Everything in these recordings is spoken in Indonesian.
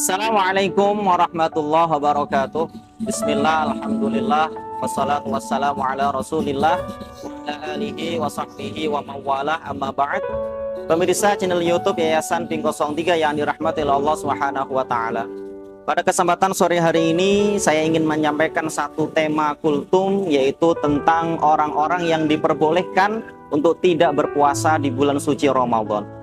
Assalamualaikum warahmatullahi wabarakatuh. Bismillah, alhamdulillah, wassalatu wassalamu ala rasulillah wa ala alihi wa sahbihi wa mawalah, amma ba'd. Pemirsa channel YouTube Yayasan Pink 03 yang dirahmati oleh Allah Subhanahu wa taala. Pada kesempatan sore hari ini saya ingin menyampaikan satu tema kultum, yaitu tentang orang-orang yang diperbolehkan untuk tidak berpuasa di bulan suci Ramadan.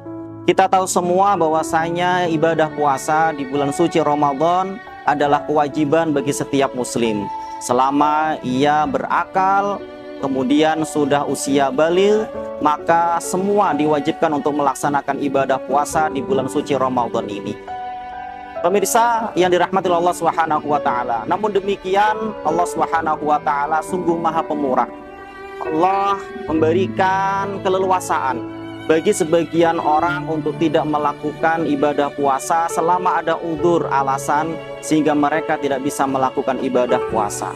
Kita tahu semua bahwasanya ibadah puasa di bulan suci Ramadan adalah kewajiban bagi setiap muslim. Selama ia berakal, kemudian sudah usia baligh, maka semua diwajibkan untuk melaksanakan ibadah puasa di bulan suci Ramadan ini. Pemirsa yang dirahmati Allah Subhanahu wa taala. Namun demikian, Allah Subhanahu wa taala sungguh Maha Pemurah. Allah memberikan keleluasaan bagi sebagian orang untuk tidak melakukan ibadah puasa selama ada udzur, alasan, sehingga mereka tidak bisa melakukan ibadah puasa.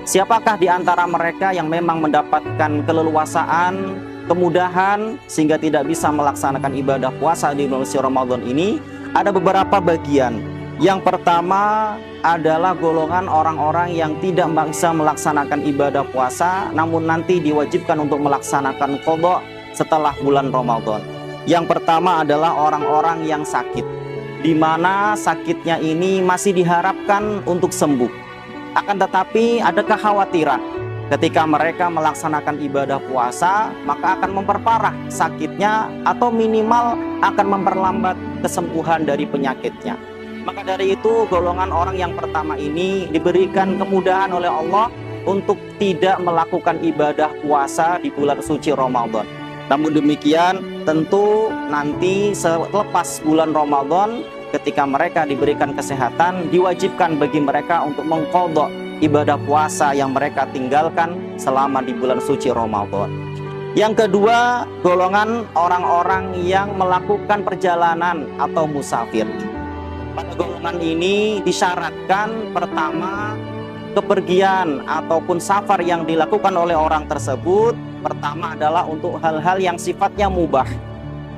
Siapakah di antara mereka yang memang mendapatkan keleluasaan, kemudahan, sehingga tidak bisa melaksanakan ibadah puasa di bulan suci Ramadan ini? Ada beberapa bagian. Yang pertama adalah golongan orang-orang yang tidak bisa melaksanakan ibadah puasa, namun nanti diwajibkan untuk melaksanakan qadha setelah bulan Ramadan. Yang pertama adalah orang-orang yang sakit, di mana sakitnya ini masih diharapkan untuk sembuh. Akan tetapi ada kekhawatiran ketika mereka melaksanakan ibadah puasa, maka akan memperparah sakitnya atau minimal akan memperlambat kesembuhan dari penyakitnya. Maka dari itu golongan orang yang pertama ini diberikan kemudahan oleh Allah untuk tidak melakukan ibadah puasa di bulan suci Ramadan. Namun demikian, tentu nanti selepas bulan Ramadan, ketika mereka diberikan kesehatan, diwajibkan bagi mereka untuk mengqadha ibadah puasa yang mereka tinggalkan selama di bulan suci Ramadan. Yang kedua, golongan orang-orang yang melakukan perjalanan atau musafir. Pada golongan ini disyaratkan pertama, kepergian ataupun safar yang dilakukan oleh orang tersebut pertama adalah untuk hal-hal yang sifatnya mubah.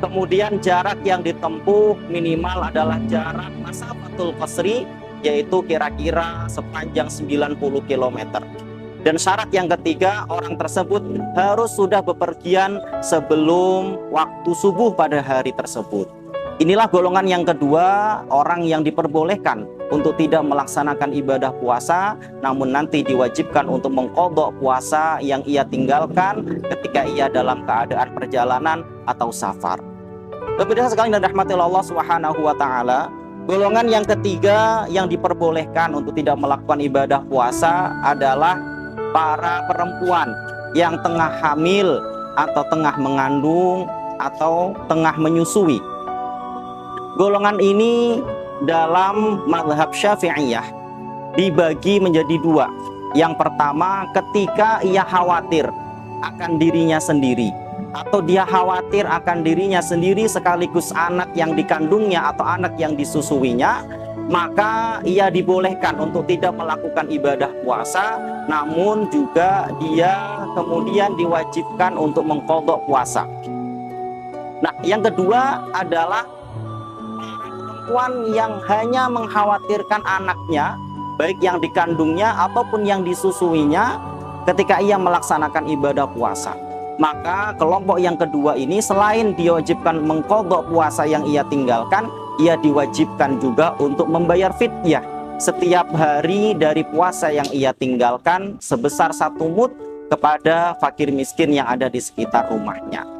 Kemudian jarak yang ditempuh minimal adalah jarak masafatul qasri, yaitu kira-kira sepanjang 90 km. Dan syarat yang ketiga, orang tersebut harus sudah bepergian sebelum waktu subuh pada hari tersebut. Inilah golongan yang kedua, orang yang diperbolehkan untuk tidak melaksanakan ibadah puasa, namun nanti diwajibkan untuk mengqadha puasa yang ia tinggalkan ketika ia dalam keadaan perjalanan atau safar. Pemirsa sekalian dan rahmati Allah Subhanahu wa taala, golongan yang ketiga yang diperbolehkan untuk tidak melakukan ibadah puasa adalah para perempuan yang tengah hamil atau tengah mengandung atau tengah menyusui. Golongan ini dalam mazhab Syafi'iyah dibagi menjadi dua. Yang pertama, ketika ia khawatir akan dirinya sendiri, atau dia khawatir akan dirinya sendiri sekaligus anak yang dikandungnya atau anak yang disusuinya, maka ia dibolehkan untuk tidak melakukan ibadah puasa, namun juga dia kemudian diwajibkan untuk mengqadha puasa. Nah, yang kedua adalah perempuan yang hanya mengkhawatirkan anaknya, baik yang dikandungnya ataupun yang disusuinya, ketika ia melaksanakan ibadah puasa. Maka kelompok yang kedua ini selain diwajibkan mengqadha puasa yang ia tinggalkan, ia diwajibkan juga untuk membayar fidyah setiap hari dari puasa yang ia tinggalkan sebesar 1 mud kepada fakir miskin yang ada di sekitar rumahnya.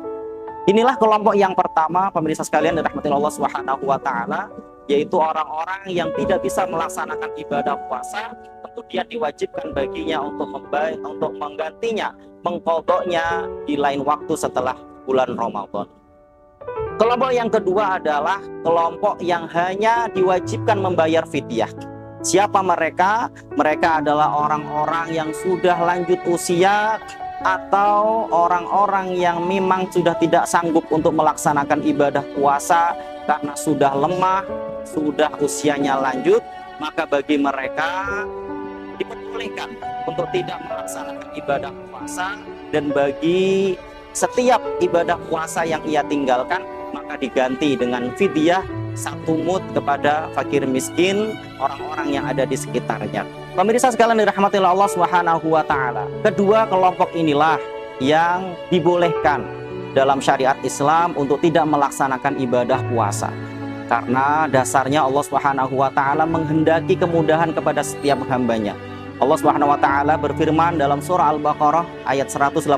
Inilah kelompok yang pertama, pemirsa sekalian dan rahmati Allah Subhanahu wa taala, yaitu orang-orang yang tidak bisa melaksanakan ibadah puasa, kemudian diwajibkan baginya untuk menggantinya, mengqadhanya di lain waktu setelah bulan Ramadan. Kelompok yang kedua adalah kelompok yang hanya diwajibkan membayar fidyah. Siapa mereka? Mereka adalah orang-orang yang sudah lanjut usia atau orang-orang yang memang sudah tidak sanggup untuk melaksanakan ibadah puasa karena sudah lemah, sudah usianya lanjut, maka bagi mereka diperbolehkan untuk tidak melaksanakan ibadah puasa, dan bagi setiap ibadah puasa yang ia tinggalkan maka diganti dengan fidyah satu mood kepada fakir miskin, orang-orang yang ada di sekitarnya. Pemirsa sekalian dirahmati Allah Subhanahu wa taala. Kedua kelompok inilah yang dibolehkan dalam syariat Islam untuk tidak melaksanakan ibadah puasa. Karena dasarnya Allah Subhanahu wa taala menghendaki kemudahan kepada setiap hambanya. Allah Subhanahu wa taala berfirman dalam surah Al-Baqarah ayat 185,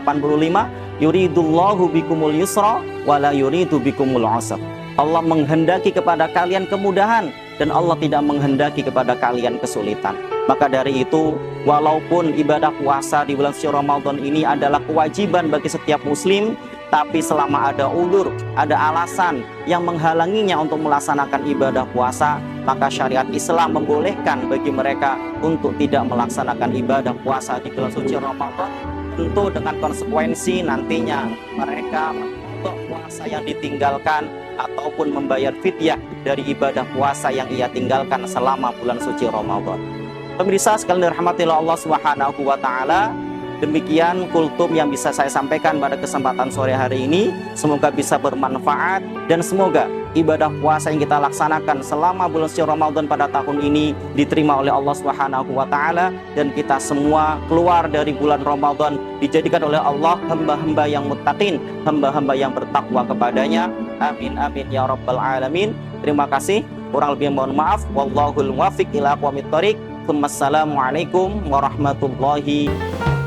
yuridullahu bikumul yusra wala yuridu bikumul usra. Allah menghendaki kepada kalian kemudahan dan Allah tidak menghendaki kepada kalian kesulitan. Maka dari itu, walaupun ibadah puasa di bulan suci Ramadan ini adalah kewajiban bagi setiap muslim, tapi selama ada udzur, ada alasan yang menghalanginya untuk melaksanakan ibadah puasa, maka syariat Islam membolehkan bagi mereka untuk tidak melaksanakan ibadah puasa di bulan suci Ramadan, tentu dengan konsekuensi nantinya mereka untuk puasa yang ditinggalkan ataupun membayar fidyah dari ibadah puasa yang ia tinggalkan selama bulan suci Ramadan. Pemirsa sekalian dirahmati Allah Subhanahu wa taala, demikian kultum yang bisa saya sampaikan pada kesempatan sore hari ini. Semoga bisa bermanfaat dan semoga ibadah puasa yang kita laksanakan selama bulan suci Ramadan pada tahun ini diterima oleh Allah Subhanahu wa taala dan kita semua keluar dari bulan Ramadan dijadikan oleh Allah hamba-hamba yang muttaqin, hamba-hamba yang bertakwa kepadanya. Amin amin ya rabbal alamin. Terima kasih. Kurang lebih mohon maaf. Wallahul muwaffiq ila aqwamit thoriq. Wassalamualaikum warahmatullahi wabarakatuh.